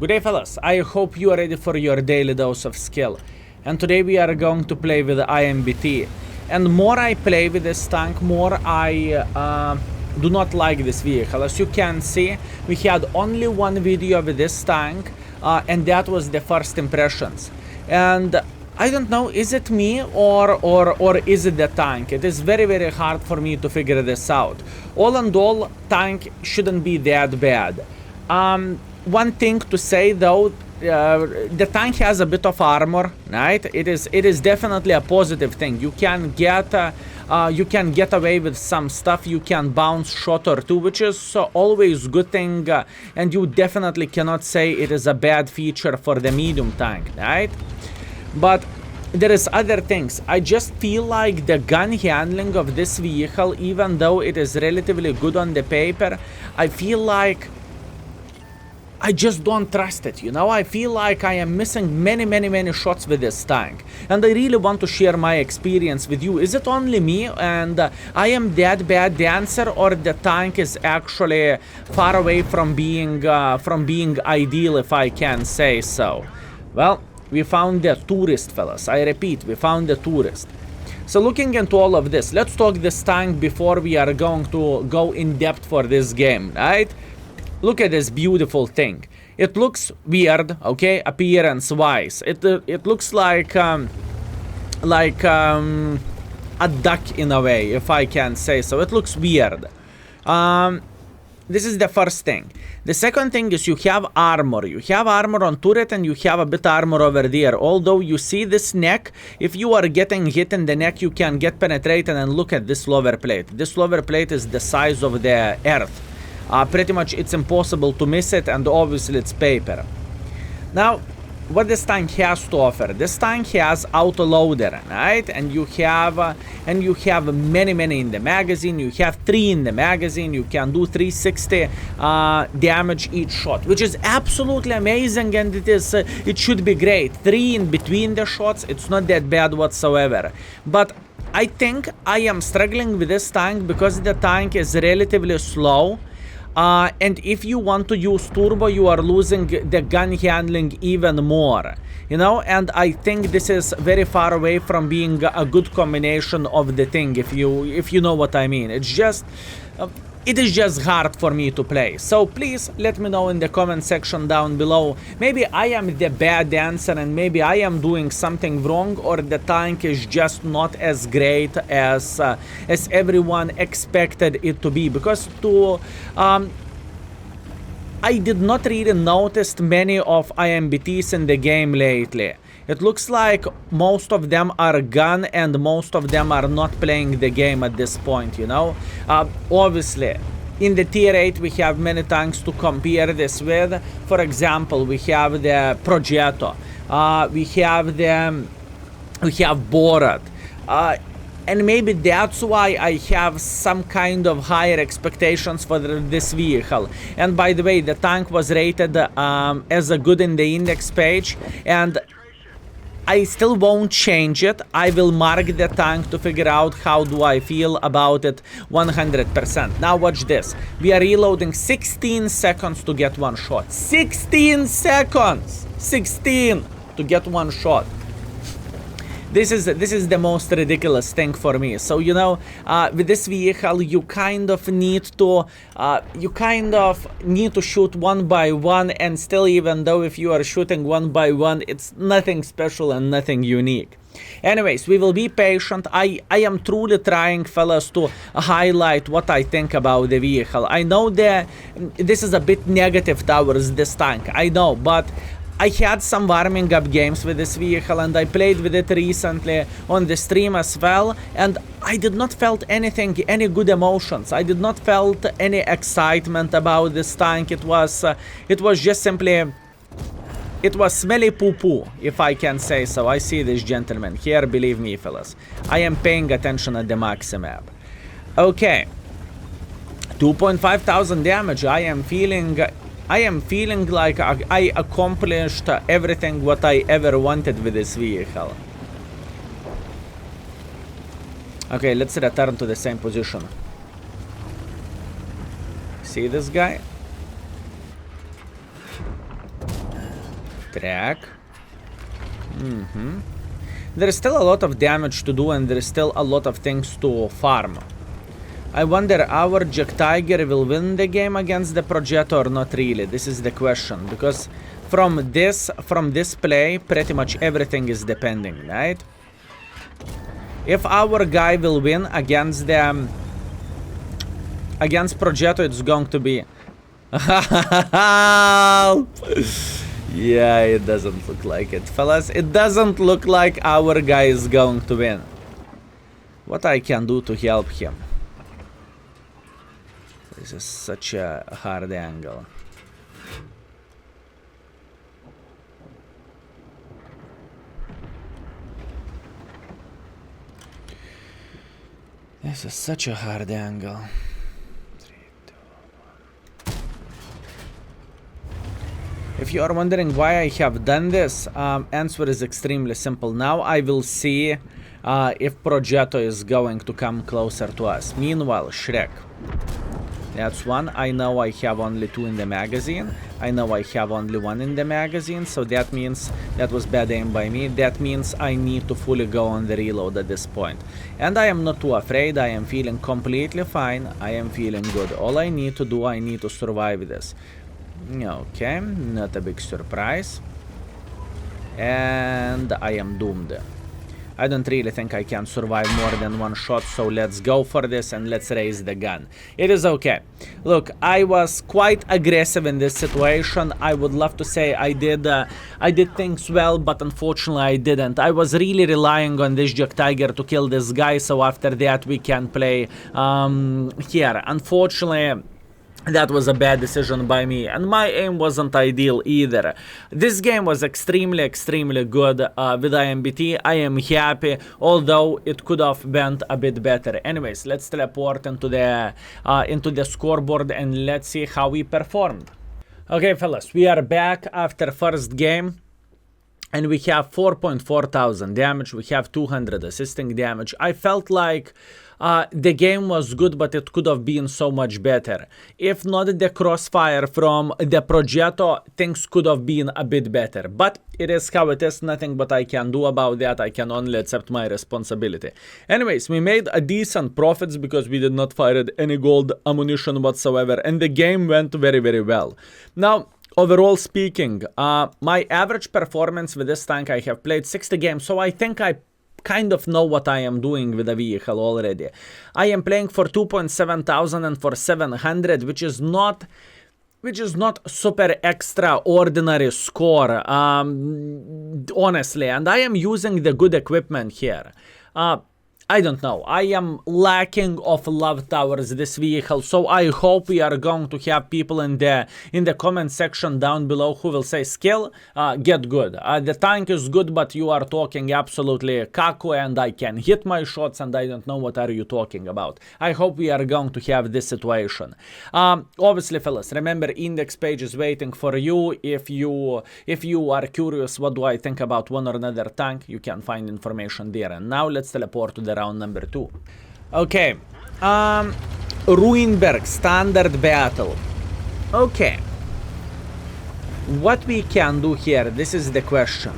Good day, fellas. I hope you are ready for your daily dose of skill. And today we are going to play with the AMBT. And more I play with this tank, more I do not like this vehicle. As you can see, we had only one video with this tank, and that was the first impressions. And I don't know, is it me or is it the tank? It is very, very hard for me to figure this out. All in all, tank shouldn't be that bad. One thing to say though, the tank has a bit of armor, right? It is definitely a positive thing. You can get away with some stuff. You can bounce shot or two, which is always good thing. And you definitely cannot say it is a bad feature for the medium tank, right? But there is other things. I just feel like the gun handling of this vehicle, even though it is relatively good on the paper, I feel like I just don't trust it, you know? I feel like I am missing many shots with this tank. And I really want to share my experience with you. Is it only me and I am that bad dancer, or the tank is actually far away from being ideal, if I can say so? Well, we found the tourist, fellas. I repeat, we found the tourist. So looking into all of this, let's talk this tank before we are going to go in depth for this game, right? Look at this beautiful thing. It looks weird, okay, appearance-wise. It looks like a duck in a way, if I can say so. It looks weird. This is the first thing. The second thing is you have armor. You have armor on turret and you have a bit armor over there. Although you see this neck, if you are getting hit in the neck, you can get penetrated. And look at this lower plate. This lower plate is the size of the earth. Pretty much it's impossible to miss it, and obviously it's paper. Now, what this tank has to offer? This tank has auto-loader, right? And you have many in the magazine. You have 3 in the magazine. You can do 360 damage each shot, which is absolutely amazing, and it should be great. 3 in between the shots, it's not that bad whatsoever. But I think I am struggling with this tank because the tank is relatively slow. And if you want to use turbo, you are losing the gun handling even more, you know. And I think this is very far away from being a good combination of the thing, if you know what I mean. It's just it is just hard for me to play. So please let me know in the comment section down below. Maybe I am the bad dancer and maybe I am doing something wrong, or the tank is just not as great as everyone expected it to be. Because I did not really notice many of AMBTs in the game lately. It looks like most of them are gun and most of them are not playing the game at this point, you know. Obviously, in the tier 8 we have many tanks to compare this with. For example, we have the Progetto, we have Borat, and maybe that's why I have some kind of higher expectations for this vehicle. And by the way, the tank was rated as a good in the index page, and I still won't change it. I will mark the tank to figure out how do I feel about it 100%. Now watch this. We are reloading 16 seconds to get one shot. 16 seconds! 16 to get one shot. This is the most ridiculous thing for me. So, you know, with this vehicle, you kind of need to shoot one by one, and still, even though if you are shooting one by one, it's nothing special and nothing unique. Anyways, we will be patient. I am truly trying, fellas, to highlight what I think about the vehicle. I know that this is a bit negative towards this tank, I know, but I had some warming up games with this vehicle and I played with it recently on the stream as well, and I did not felt any good emotions. I did not felt any excitement about this tank. It was just simply, it was smelly poo-poo, if I can say so. I see this gentleman here, believe me, fellas. I am paying attention at the maxi map. Okay. 2,500 damage. I am feeling like I accomplished everything what I ever wanted with this vehicle. Okay, let's return to the same position. See this guy? Track. There is still a lot of damage to do, and there is still a lot of things to farm. I wonder, our Jack Tiger will win the game against the Progetto or not really? This is the question, because from this play, pretty much everything is depending, right? If our guy will win against the against Progetto, it's going to be yeah, it doesn't look like it, fellas. It doesn't look like our guy is going to win. What I can do to help him? This is such a hard angle. This is such a hard angle. 3, 2, 1. If you are wondering why I have done this, answer is extremely simple. Now I will see if Progetto is going to come closer to us. Meanwhile, Shrek. That's one. I know I have only 2 in the magazine. I know I have only 1 in the magazine, so that means that was bad aim by me. That means I need to fully go on the reload at this point. And I am not too afraid. I am feeling completely fine. I am feeling good. All I need to do, I need to survive this. Okay, not a big surprise. And I am doomed. I don't really think I can survive more than 1 shot, so let's go for this and let's raise the gun. It is okay. Look, I was quite aggressive in this situation. I would love to say I did things well, but unfortunately I didn't. I was really relying on this Jack Tiger to kill this guy, so after that we can play here. Unfortunately, that was a bad decision by me, and my aim wasn't ideal either. This game was extremely good with AMBT. I am happy, although it could have went a bit better. Anyways, let's teleport into the scoreboard and let's see how we performed. Okay, fellas, we are back after first game. And we have 4,400 damage, we have 200 assisting damage. I felt like the game was good, but it could have been so much better. If not the crossfire from the Progetto, things could have been a bit better. But it is how it is, nothing but I can do about that. I can only accept my responsibility. Anyways, we made a decent profits because we did not fire any gold ammunition whatsoever. And the game went very well. Now, overall speaking, my average performance with this tank, I have played 60 games, so I think I kind of know what I am doing with the vehicle already. I am playing for 2,700 and for 700, which is not super extraordinary score, honestly, and I am using the good equipment here. I don't know, I am lacking of love towards this vehicle, so I hope we are going to have people in the comment section down below who will say, Skill, get good. The tank is good, but you are talking absolutely kaku and I can hit my shots and I don't know what are you talking about. I hope we are going to have this situation. Obviously, fellas, remember, index page is waiting for you. If you are curious what do I think about one or another tank, you can find information there. And now let's teleport to the round number 2. Okay, Ruinberg standard battle. Okay, what we can do here, this is the question.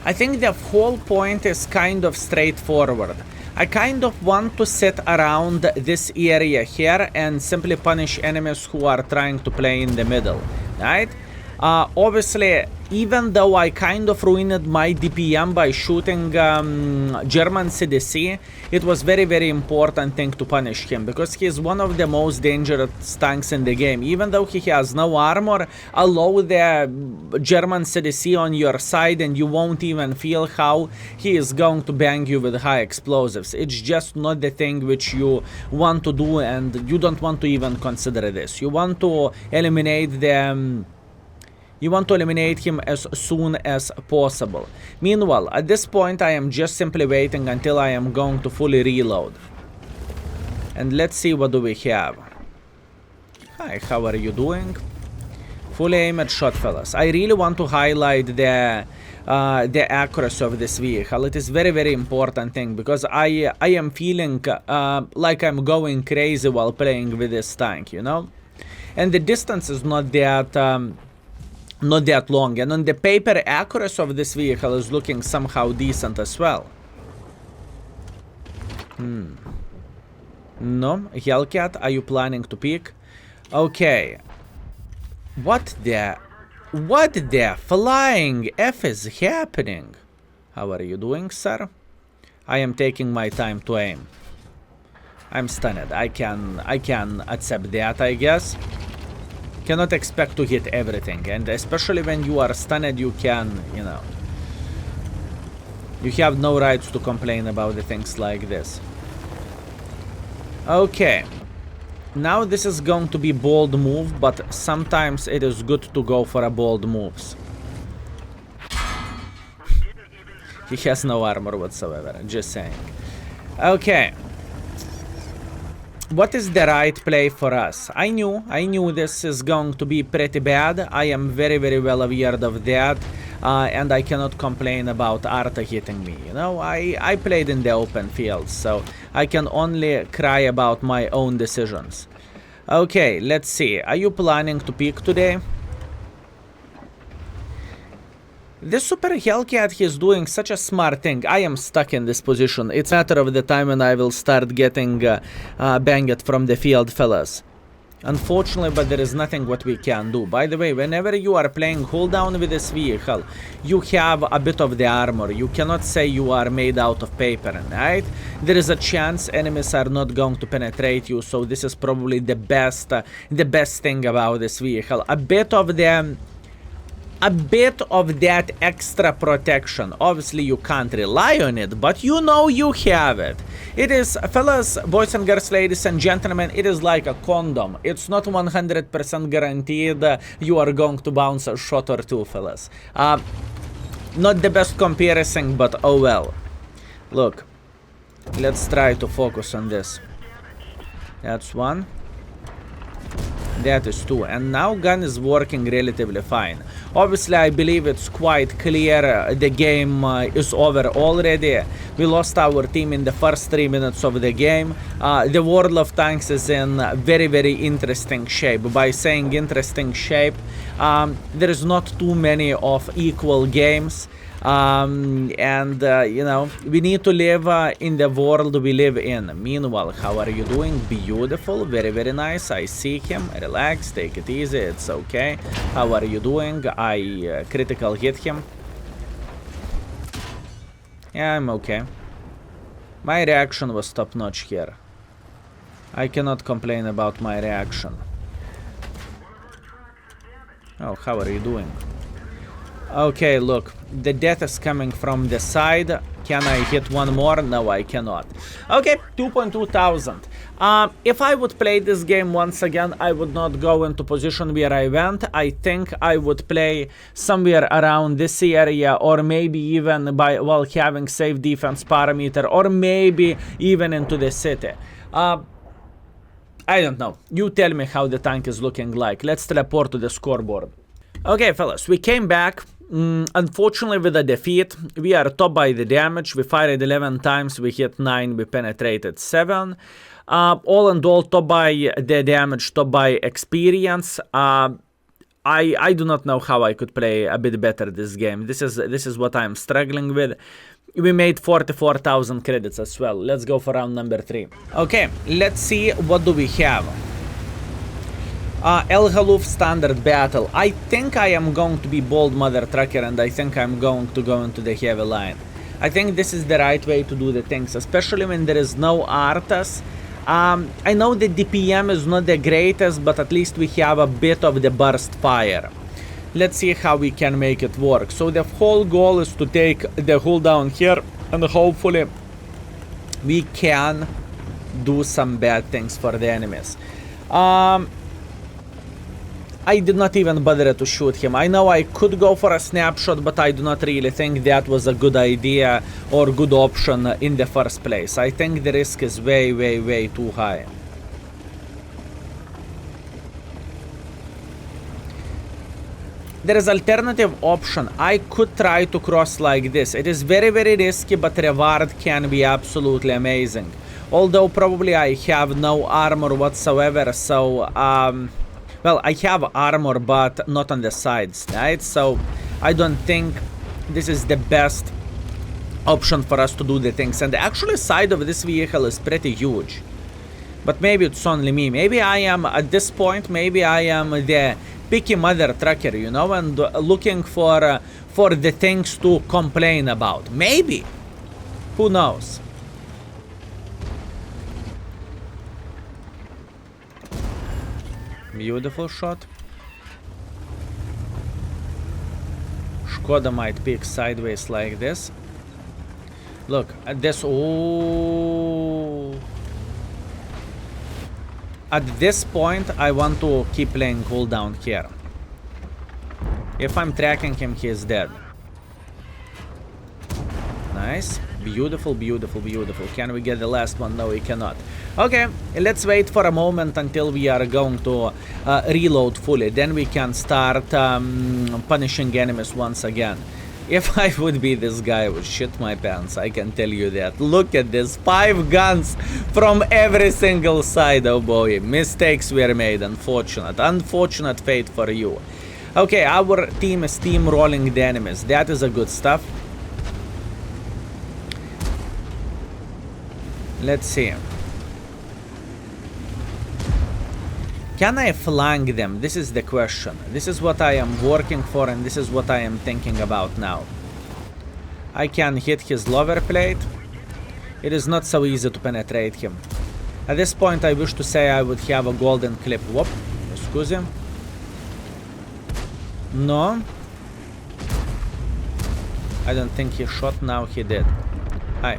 I think the whole point is kind of straightforward. I kind of want to sit around this area here and simply punish enemies who are trying to play in the middle, right? Obviously, even though I kind of ruined my DPM by shooting German CDC, it was very important thing to punish him, because he is one of the most dangerous tanks in the game. Even though he has no armor, allow the German CDC on your side and you won't even feel how he is going to bang you with high explosives. It's just not the thing which you want to do, and you don't want to even consider this. You want to eliminate the... You want to eliminate him as soon as possible. Meanwhile, at this point, I am just simply waiting until I am going to fully reload. And let's see what do we have. Hi, how are you doing? Fully aimed shot, fellas. I really want to highlight the accuracy of this vehicle. It is very important thing, because I am feeling like I'm going crazy while playing with this tank, you know? And the distance is not that... not that long. And on the paper, accuracy of this vehicle is looking somehow decent as well. No, Hellcat, are you planning to pick? Okay. What the flying F is happening? How are you doing, sir? I am taking my time to aim. I'm stunned. I can accept that, I guess. Cannot expect to hit everything, and especially when you are stunned, you can, you know, you have no rights to complain about the things like this. Okay. Now this is going to be bold move, but sometimes it is good to go for a bold moves. He has no armor whatsoever, just saying. Okay. What is the right play for us? I knew this is going to be pretty bad. I am very, very well aware of that. And I cannot complain about Arta hitting me. You know, I played in the open field, so I can only cry about my own decisions. Okay, let's see. Are you planning to pick today? This Super Hellcat, he's doing such a smart thing. I am stuck in this position. It's a matter of the time when I will start getting banged from the field, fellas. Unfortunately, but there is nothing what we can do. By the way, whenever you are playing hold down with this vehicle, you have a bit of the armor. You cannot say you are made out of paper, right? There is a chance enemies are not going to penetrate you, so this is probably the best thing about this vehicle. A bit of that extra protection. Obviously, you can't rely on it, but you know you have it. It is, fellas, boys and girls, ladies and gentlemen, it is like a condom. It's not 100% guaranteed you are going to bounce a shot or two, fellas. Not the best comparison, but oh well. Look, let's try to focus on this. That's one. That is two, and now gun is working relatively fine. Obviously, I believe it's quite clear the game is over already. We lost our team in the first 3 minutes of the game. The World of Tanks is in very, very interesting shape. By saying interesting shape, there is not too many of equal games. You know, we need to live in the world we live in. Meanwhile, how are you doing? Beautiful, very, very nice. I see him. Relax, take it easy, it's okay. How are you doing? I critical hit him. Yeah, I'm okay. My reaction was top notch here. I cannot complain about my reaction. Oh, how are you doing? Okay, look, the death is coming from the side. Can I hit one more? No, I cannot. Okay, 2,200. If I would play this game once again, I would not go into position where I went. I think I would play somewhere around this area, or maybe even while having safe defense parameter, or maybe even into the city. I don't know. You tell me how the tank is looking like. Let's teleport to the scoreboard. Okay, fellas, we came back. Unfortunately, with a defeat, we are top by the damage. We fired 11 times, we hit 9, we penetrated 7. All in all, top by the damage, top by experience. I do not know how I could play a bit better this game. This is what I'm struggling with. We made 44,000 credits as well. Let's go for round number 3. Okay, let's see what do we have. El Haluf standard battle. I think I am going to be bold mother trucker, and I think I'm going to go into the heavy line. I think this is the right way to do the things, especially when there is no Artas. I know the DPM is not the greatest, but at least we have a bit of the burst fire. Let's see how we can make it work. So the whole goal is to take the hull down here, and hopefully we can do some bad things for the enemies. I did not even bother to shoot him. I know I could go for a snapshot, but I do not really think that was a good idea or good option in the first place. I think the risk is way, way, way too high. There is alternative option. I could try to cross like this. It is very, very risky, but reward can be absolutely amazing. Although probably I have no armor whatsoever, so Well, I have armor, but not on the sides, right? So I don't think this is the best option for us to do the things. And the actual side of this vehicle is pretty huge. But maybe it's only me. Maybe I am, at this point, maybe I am the picky mother trucker, you know, and looking for the things to complain about. Maybe. Who knows? Beautiful shot. Skoda might peek sideways like this. Look at this. Oh. At this point, I want to keep playing cooldown here. If I'm tracking him, he is dead. Nice. Beautiful, beautiful, beautiful. Can we get the last one? No, we cannot. Okay, let's wait for a moment until we are going to reload fully. Then we can start punishing enemies once again. If I would be this guy, I would shit my pants, I can tell you that. Look at this, 5 guns from every single side, oh boy. Mistakes were made, unfortunate. Unfortunate fate for you. Okay, our team is steamrolling the enemies. That is a good stuff. Let's see. Can I flank them? This is the question. This is what I am working for, and this is what I am thinking about now. I can hit his lower plate. It is not so easy to penetrate him. At this point, I wish to say I would have a golden clip. Whoop. Excuse me. No. I don't think he shot. Now he did. Hi.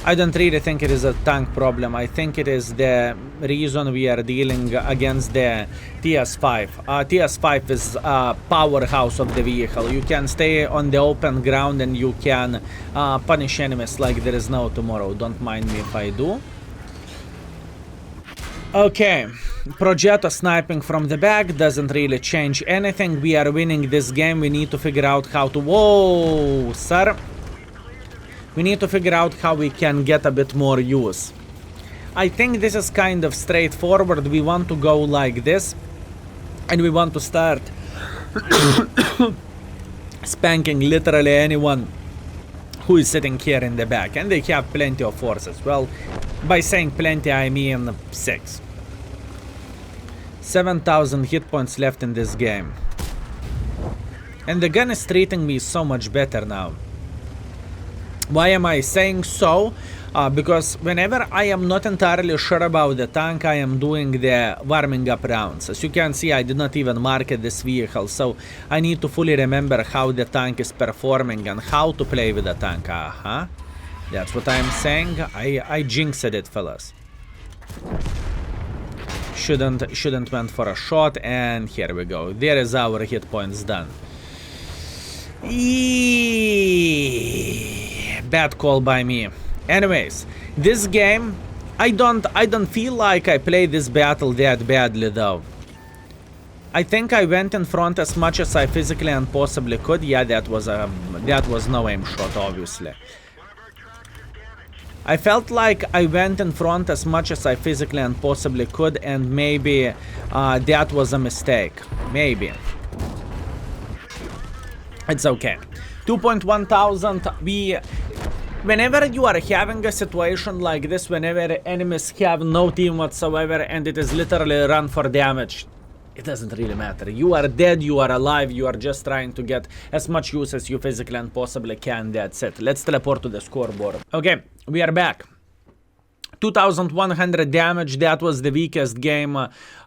I don't really think it is a tank problem. I think it is the reason we are dealing against the TS5. TS5 is a powerhouse of the vehicle. You can stay on the open ground and you can punish enemies like there is no tomorrow. Don't mind me if I do. Okay, Progetto sniping from the back doesn't really change anything. We are winning this game. We need to figure out how to... Whoa, sir. We need to figure out how we can get a bit more use. I think this is kind of straightforward. We want to go like this. And we want to start spanking literally anyone who is sitting here in the back. And they have plenty of forces. Well, by saying plenty, I mean 6. 7,000 hit points left in this game. And the gun is treating me so much better now. Why am I saying so? Because whenever I am not entirely sure about the tank, I am doing the warming up rounds. As you can see, I did not even market this vehicle, so I need to fully remember how the tank is performing and how to play with the tank. That's what I'm saying. I jinxed it, fellas. Shouldn't went for a shot, and here we go. There is our hit points done. Bad call by me. Anyways, this game, I don't feel like I played this battle that badly though. I think I went in front as much as I physically and possibly could. Yeah, that was no aim shot, obviously. I felt like I went in front as much as I physically and possibly could, and maybe that was a mistake. Maybe. It's okay. 2.1 thousand. Whenever you are having a situation like this, whenever enemies have no team whatsoever and it is literally run for damage, it doesn't really matter. You are dead, you are alive, you are just trying to get as much use as you physically and possibly can. That's it. Let's teleport to the scoreboard. Okay, we are back. 2,100 damage. That was the weakest game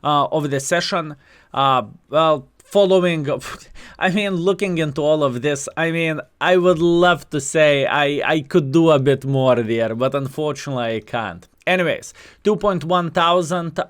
of the session. Well, following, I mean, looking into all of this, I mean, I would love to say I could do a bit more there, but unfortunately I can't. Anyways, 2.1 thousand,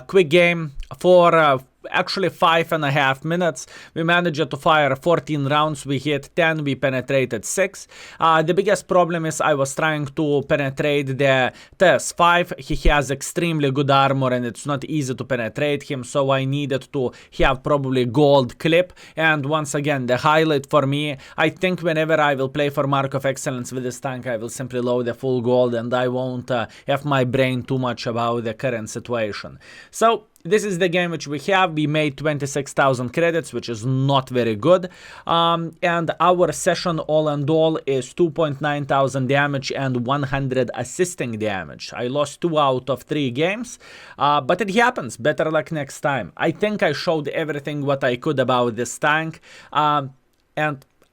quick game, 4 actually 5.5 minutes. We managed to fire 14 rounds, we hit 10, we penetrated 6. The biggest problem is I was trying to penetrate the TS5. He has extremely good armor and it's not easy to penetrate him, so I needed to have probably gold clip. And once again, the highlight for me, I think whenever I will play for Mark of Excellence with this tank, I will simply load the full gold and I won't have my brain too much about the current situation. So this is the game which we have. We made 26,000 credits, which is not very good. And our session all and all is 2.9 thousand damage and 100 assisting damage. I lost 2 out of 3 games, but it happens. Better luck next time. I think I showed everything what I could about this tank, and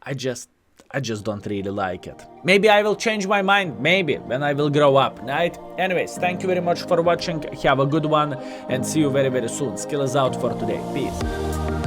I just don't really like it. Maybe I will change my mind, maybe, when I will grow up, right? Anyways, thank you very much for watching, have a good one, and see you very, very soon. Skill is out for today. Peace.